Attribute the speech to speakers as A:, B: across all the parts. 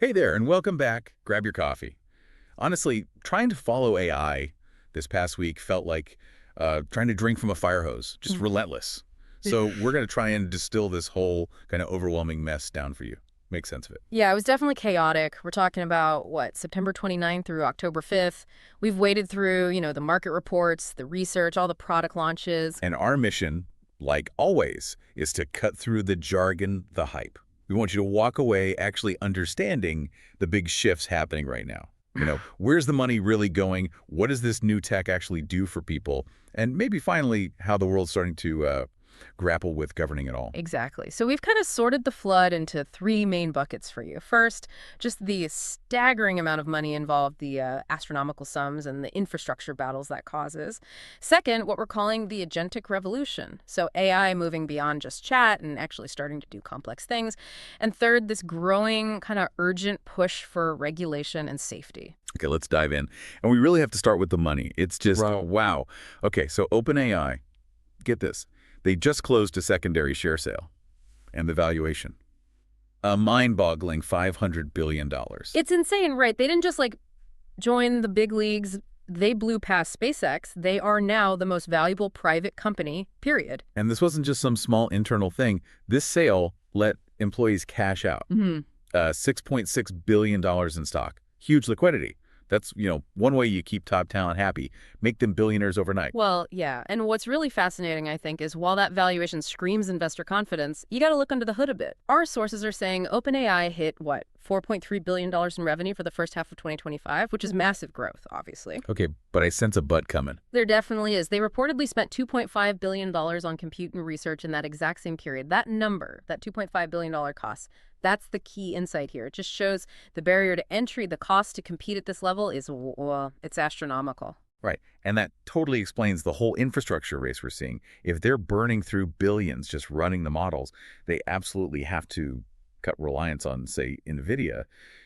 A: Hey there, and welcome back. Grab your coffee. Honestly, trying to follow AI this past week felt like trying to drink from a fire hose, just
B: Mm.
A: relentless. So we're going to try and distill this whole kind of overwhelming mess down for you. Make sense of it.
B: Yeah, it was definitely chaotic. We're talking about, what, September 29th through October 5th. We've waded through, the market reports, the research, all the product launches.
A: And our mission, like always, is to cut through the jargon, the hype. We want you to walk away actually understanding the big shifts happening right now. Where's the money really going? What does this new tech actually do for people? And maybe finally, how the world's starting to grapple with governing it all.
B: Exactly. So we've kind of sorted the flood into three main buckets for you. First, just the staggering amount of money involved, the astronomical sums and the infrastructure battles that causes. Second, what we're calling the agentic revolution. So AI moving beyond just chat and actually starting to do complex things. And third, this growing kind of urgent push for regulation and safety.
A: Okay, let's dive in. And we really have to start with the money. It's just,
C: Right.
A: wow. Okay, so OpenAI, get this. They just closed a secondary share sale. And the valuation. A mind-boggling $500 billion.
B: It's insane, right? They didn't just join the big leagues. They blew past SpaceX. They are now the most valuable private company, period.
A: And this wasn't just some small internal thing. This sale let employees cash out. $6.6 billion in stock. Huge liquidity. That's, one way you keep top talent happy. Make them billionaires overnight.
B: Well, yeah. And what's really fascinating, I think, is while that valuation screams investor confidence, you got to look under the hood a bit. Our sources are saying OpenAI hit, what, $4.3 billion in revenue for the first half of 2025, which is massive growth, obviously.
A: Okay, but I sense a but coming.
B: There definitely is. They reportedly spent $2.5 billion on compute and research in that exact same period. That number, that $2.5 billion cost, that's the key insight here. It just shows the barrier to entry, the cost to compete at this level is, well, it's astronomical.
A: Right, and that totally explains the whole infrastructure race we're seeing. If they're burning through billions just running the models, they absolutely have to cut reliance on, say, NVIDIA.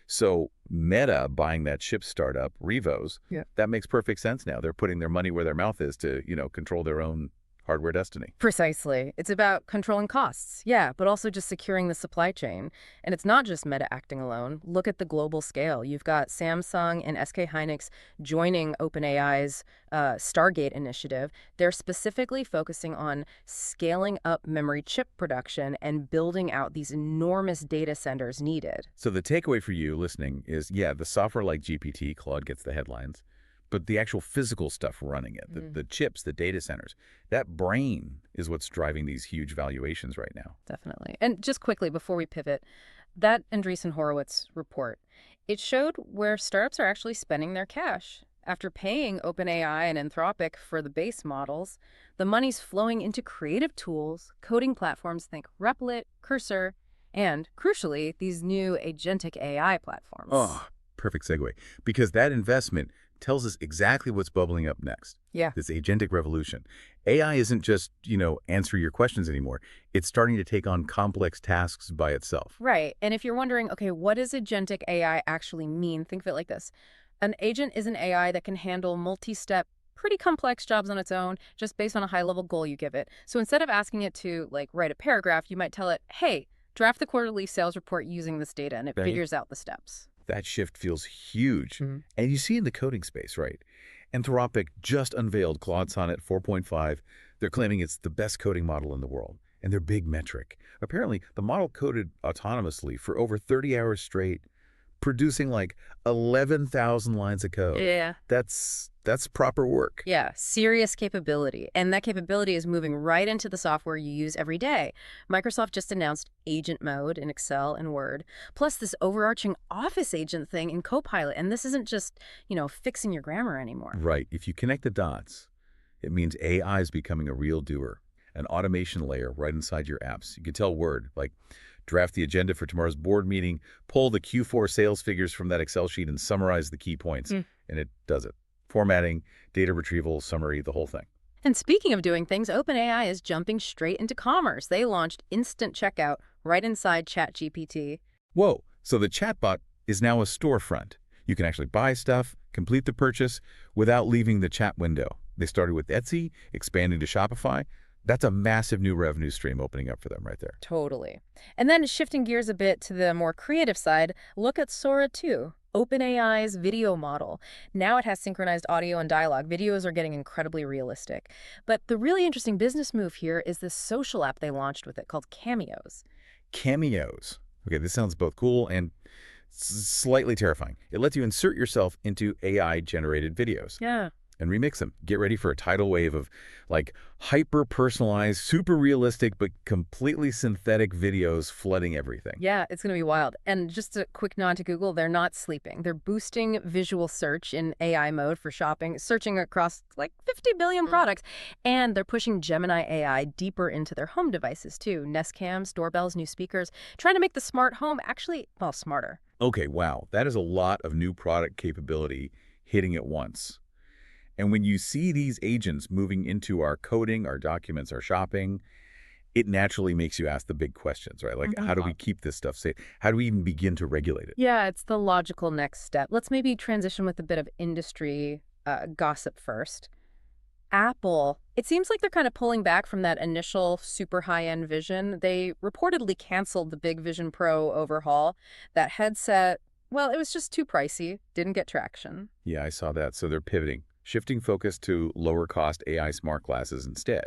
A: So Meta buying that chip startup, Revos, that makes perfect sense now. They're putting their money where their mouth is to, control their own hardware destiny.
B: Precisely. It's about controlling costs, yeah, but also just securing the supply chain. And it's not just Meta acting alone. Look at the global scale. You've got Samsung and SK Hynix joining OpenAI's Stargate initiative. They're specifically focusing on scaling up memory chip production and building out these enormous data centers needed.
A: So the takeaway for you listening is, the software like GPT, Claude gets the headlines, but the actual physical stuff running it, the chips, the data centers, that brain is what's driving these huge valuations right now.
B: Definitely. And just quickly before we pivot, that Andreessen Horowitz report, it showed where startups are actually spending their cash. After paying OpenAI and Anthropic for the base models, the money's flowing into creative tools, coding platforms, think Replit, Cursor, and, crucially, these new agentic AI platforms.
A: Oh, perfect segue. Because that investment tells us exactly what's bubbling up next.
B: Yeah.
A: This agentic revolution. AI isn't just, answer your questions anymore. It's starting to take on complex tasks by itself.
B: Right. And if you're wondering, okay, what does agentic AI actually mean? Think of it like this. An agent is an AI that can handle multi-step, pretty complex jobs on its own, just based on a high-level goal you give it. So instead of asking it to, write a paragraph, you might tell it, hey, draft the quarterly sales report using this data, and it
A: Right.
B: figures out the steps.
A: That shift feels huge. And you see in the coding space, right? Anthropic just unveiled Claude Sonnet 4.5. They're claiming it's the best coding model in the world, and their big metric. Apparently, the model coded autonomously for over 30 hours straight, producing 11,000 lines of code.
B: Yeah.
A: That's proper work.
B: Yeah, serious capability. And that capability is moving right into the software you use every day. Microsoft just announced agent mode in Excel and Word, plus this overarching Office agent thing in Copilot. And this isn't just, fixing your grammar anymore.
A: Right. If you connect the dots, it means AI is becoming a real doer, an automation layer right inside your apps. You can tell Word, draft the agenda for tomorrow's board meeting, pull the Q4 sales figures from that Excel sheet and summarize the key points. And it does it. Formatting, data retrieval, summary, the whole thing.
B: And speaking of doing things, OpenAI is jumping straight into commerce. They launched instant checkout right inside ChatGPT.
A: Whoa, so the chatbot is now a storefront. You can actually buy stuff, complete the purchase, without leaving the chat window. They started with Etsy, expanding to Shopify. That's a massive new revenue stream opening up for them right there.
B: Totally. And then shifting gears a bit to the more creative side, look at Sora 2, OpenAI's video model. Now it has synchronized audio and dialogue. Videos are getting incredibly realistic. But the really interesting business move here is this social app they launched with it called Cameos.
A: Cameos. Okay, this sounds both cool and slightly terrifying. It lets you insert yourself into AI-generated videos
B: Yeah.
A: and remix them. Get ready for a tidal wave of like hyper-personalized, super realistic, but completely synthetic videos flooding everything.
B: Yeah, it's going to be wild. And just a quick nod to Google, they're not sleeping. They're boosting visual search in AI mode for shopping, searching across like 50 billion products. And they're pushing Gemini AI deeper into their home devices too. Nest cams, doorbells, new speakers, trying to make the smart home actually, well, smarter.
A: Okay, wow. That is a lot of new product capability hitting at once. And when you see these agents moving into our coding, our documents, our shopping, it naturally makes you ask the big questions, right? Like, how do we keep this stuff safe? How do we even begin to regulate it?
B: Yeah, it's the logical next step. Let's maybe transition with a bit of industry gossip first. Apple, it seems like they're kind of pulling back from that initial super high-end Vision. They reportedly canceled the big Vision Pro overhaul. That headset, well, it was just too pricey, didn't get traction.
A: Yeah, I saw that. So they're pivoting, shifting focus to lower-cost AI smart glasses instead,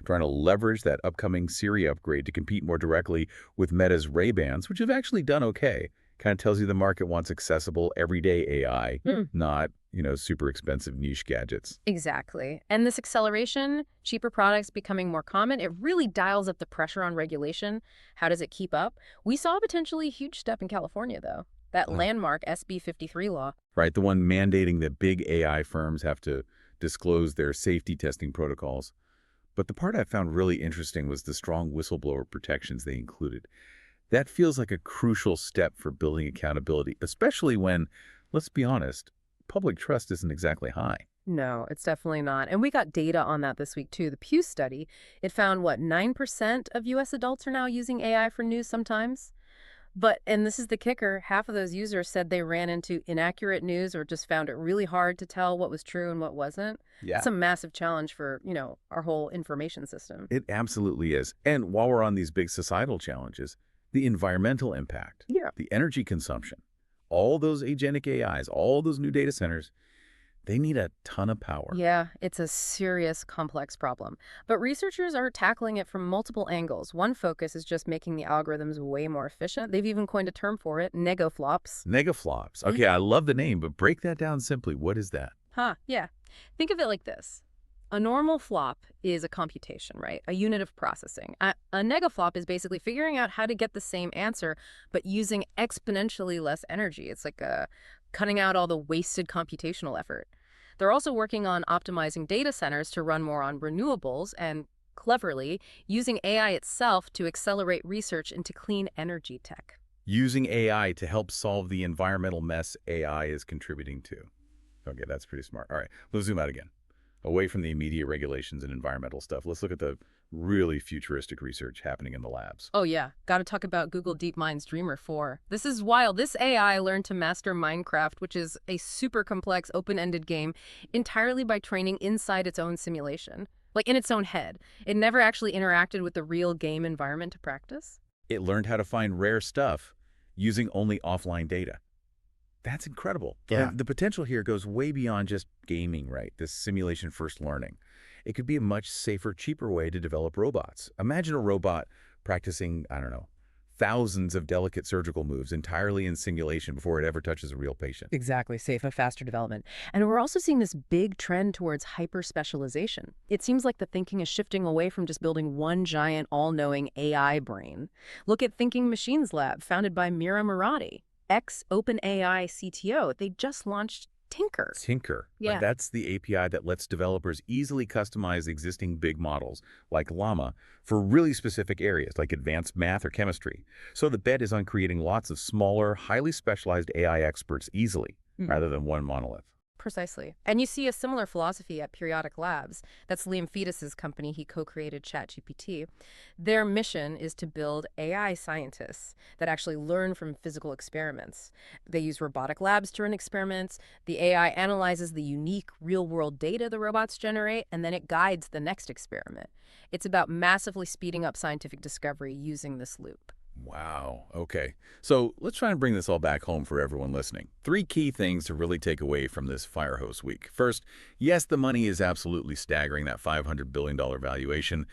A: trying to leverage that upcoming Siri upgrade to compete more directly with Meta's Ray-Bans, which have actually done okay. Kind of tells you the market wants accessible, everyday AI, not, super expensive niche gadgets.
B: Exactly. And this acceleration, cheaper products becoming more common, it really dials up the pressure on regulation. How does it keep up? We saw a potentially huge step in California, though. That landmark SB 53 law.
A: Right, the one mandating that big AI firms have to disclose their safety testing protocols. But the part I found really interesting was the strong whistleblower protections they included. That feels like a crucial step for building accountability, especially when, let's be honest, public trust isn't exactly high.
B: No, it's definitely not. And we got data on that this week, too. The Pew study, it found, 9% of U.S. adults are now using AI for news sometimes? But, and this is the kicker, half of those users said they ran into inaccurate news or just found it really hard to tell what was true and what wasn't.
A: Yeah.
B: It's a massive challenge for, our whole information system.
A: It absolutely is. And while we're on these big societal challenges, the environmental impact, the energy consumption, all those agentic AIs, all those new data centers, they need a ton of power.
B: Yeah, it's a serious, complex problem. But researchers are tackling it from multiple angles. One focus is just making the algorithms way more efficient. They've even coined a term for it, negaflops.
A: Negaflops. Okay, I love the name, but break that down simply. What is that?
B: Yeah. Think of it like this. A normal flop is a computation, right? A unit of processing. A negaflop is basically figuring out how to get the same answer, but using exponentially less energy. It's like cutting out all the wasted computational effort. They're also working on optimizing data centers to run more on renewables and, cleverly, using AI itself to accelerate research into clean energy tech.
A: Using AI to help solve the environmental mess AI is contributing to. Okay, that's pretty smart. All right, let's zoom out again. Away from the immediate regulations and environmental stuff, let's look at the really futuristic research happening in the labs.
B: Oh yeah, gotta talk about Google DeepMind's Dreamer 4. This is wild. This AI learned to master Minecraft, which is a super complex, open-ended game, entirely by training inside its own simulation. Like in its own head. It never actually interacted with the real game environment to practice.
A: It learned how to find rare stuff using only offline data. That's incredible.
C: Yeah.
A: And the potential here goes way beyond just gaming, right? This simulation-first learning. It could be a much safer, cheaper way to develop robots. Imagine a robot practicing, thousands of delicate surgical moves entirely in simulation before it ever touches a real patient.
B: Exactly, safer, faster development. And we're also seeing this big trend towards hyper-specialization. It seems like the thinking is shifting away from just building one giant, all-knowing AI brain. Look at Thinking Machines Lab, founded by Mira Murati, ex-OpenAI CTO. They just launched Tinker.
A: Tinker.
B: Yeah.
A: That's the API that lets developers easily customize existing big models, like Llama, for really specific areas, like advanced math or chemistry. So the bet is on creating lots of smaller, highly specialized AI experts easily, rather than one monolith.
B: Precisely. And you see a similar philosophy at Periodic Labs. That's Liam Fetus's company. He co-created ChatGPT. Their mission is to build AI scientists that actually learn from physical experiments. They use robotic labs to run experiments. The AI analyzes the unique real-world data the robots generate, and then it guides the next experiment. It's about massively speeding up scientific discovery using this loop.
A: Wow. Okay. So let's try and bring this all back home for everyone listening. Three key things to really take away from this Firehose week. First, yes, the money is absolutely staggering, that $500 billion valuation.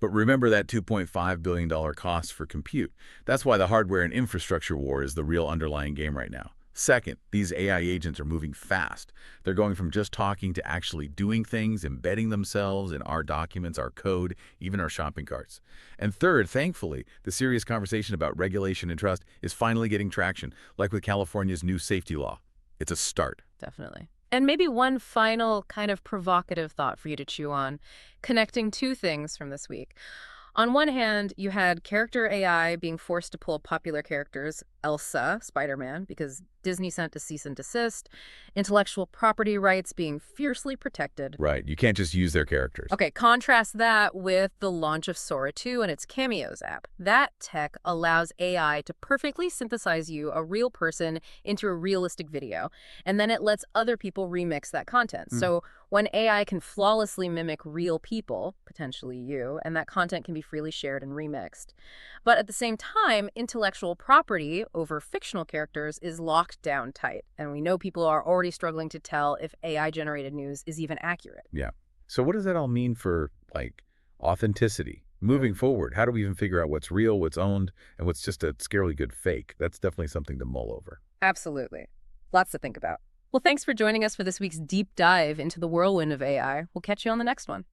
A: But remember that $2.5 billion cost for compute. That's why the hardware and infrastructure war is the real underlying game right now. Second, these AI agents are moving fast. They're going from just talking to actually doing things, embedding themselves in our documents, our code, even our shopping carts. And third, thankfully, the serious conversation about regulation and trust is finally getting traction, like with California's new safety law. It's a start.
B: Definitely. And maybe one final kind of provocative thought for you to chew on, connecting two things from this week. On one hand, you had character AI being forced to pull popular characters, Elsa, Spider-Man, because Disney sent a cease and desist, intellectual property rights being fiercely protected.
A: Right. You can't just use their characters.
B: Okay, contrast that with the launch of Sora 2 and its Cameos app. That tech allows AI to perfectly synthesize you, a real person, into a realistic video, and then it lets other people remix that content. So when AI can flawlessly mimic real people, potentially you, and that content can be freely shared and remixed. But at the same time, intellectual property over fictional characters is locked down tight, and we know people are already struggling to tell if AI-generated news is even accurate.
A: Yeah. So what does that all mean for, like, authenticity? Moving forward, how do we even figure out what's real, what's owned, and what's just a scarily good fake? That's definitely something to mull over.
B: Absolutely. Lots to think about. Well, thanks for joining us for this week's deep dive into the whirlwind of AI. We'll catch you on the next one.